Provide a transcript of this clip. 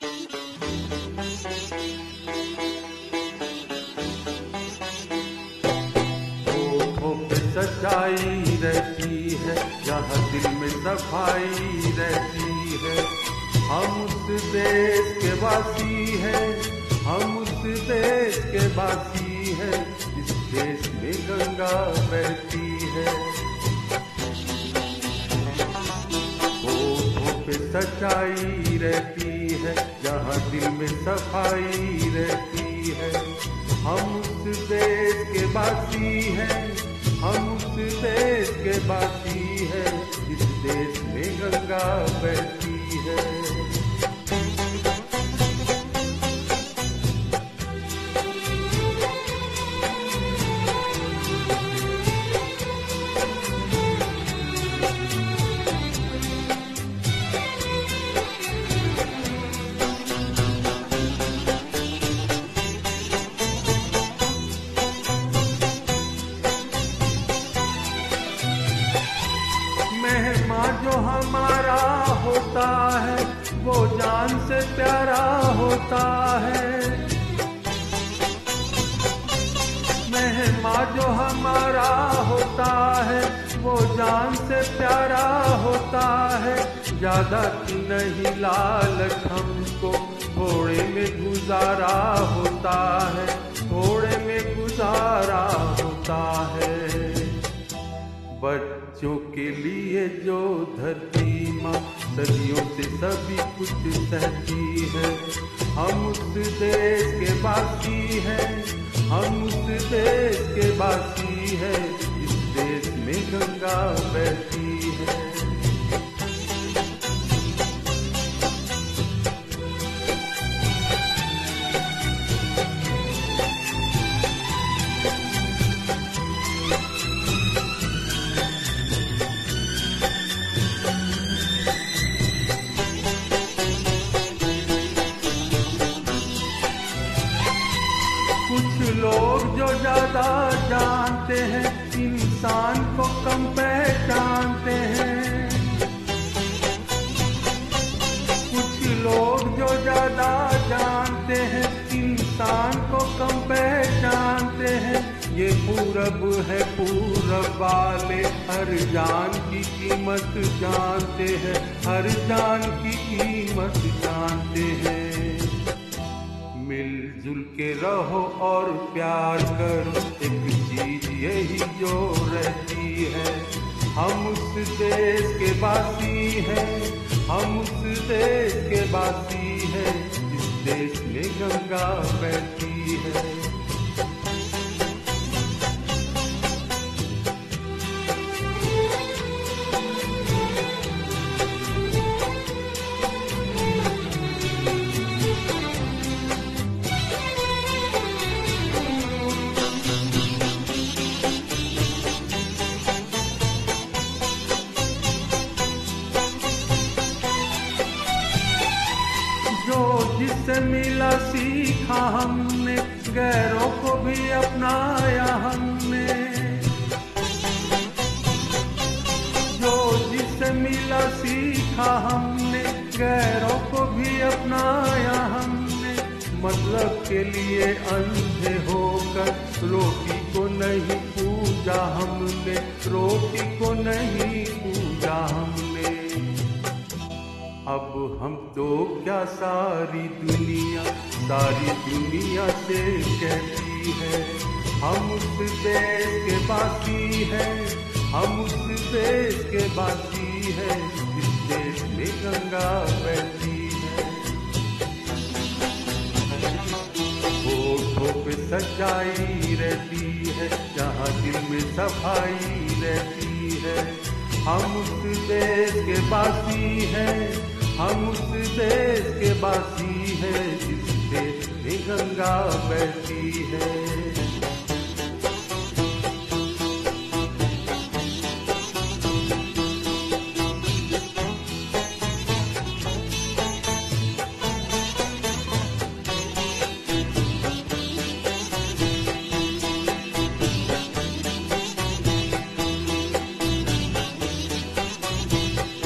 होठों पे सच्चाई रहती है, जहाँ दिल में सफाई रहती है। हम उस देश के वासी हैं, हम उस देश के वासी हैं, इस देश में गंगा बहती है। होठों पे सच्चाई रहती है, जहाँ दिल में सफाई रहती है। हम उस देश के वासी हैं, हम उस देश के वासी हैं, इस देश में गंगा बहती है। मेहमान जो हमारा होता है, वो जान से प्यारा होता है। मेहमान जो हमारा होता है, वो जान से प्यारा होता है। ज्यादा की नहीं लालच हमको, थोड़े में गुजारा होता है, थोड़े में गुजारा होता है। बच्चों के लिए जो धरती माँ सदियों से सभी कुछ सहती है। हम उस देश के वासी हैं, हम उस देश के वासी हैं, इस देश में गंगा बहती है। कुछ लोग जो ज्यादा जानते हैं, इंसान को कम पहचानते हैं। कुछ लोग जो ज्यादा जानते हैं, इंसान को कम पहचानते हैं। ये पूरब है, पूरब वाले हर जान की कीमत जानते हैं, हर जान की कीमत जानते हैं। मिलजुल के रहो और प्यार करो, एक चीज यही जो रहती है। हम उस देश के वासी हैं, हम उस देश के वासी हैं, इस देश में गंगा बहती है। जो जिससे मिला सीखा हमने, गैरों को भी अपनाया हमने। जो जिससे मिला सीखा हमने, गैरों को भी अपनाया हमने। मतलब के लिए अंधे होकर रोटी को नहीं पूजा हमने, रोटी को नहीं पूजा हमने। अब हम तो क्या सारी दुनिया से कहती है। हम उस देश के वासी हैं, हम उस देश के वासी हैं, इस देश में गंगा बहती है। होठों पे सच्चाई रहती है, जहाँ दिल में सफाई रहती है। हम उस देश के वासी हैं, हम उस देश के वासी हैं, जिस देश में गंगा बहती है।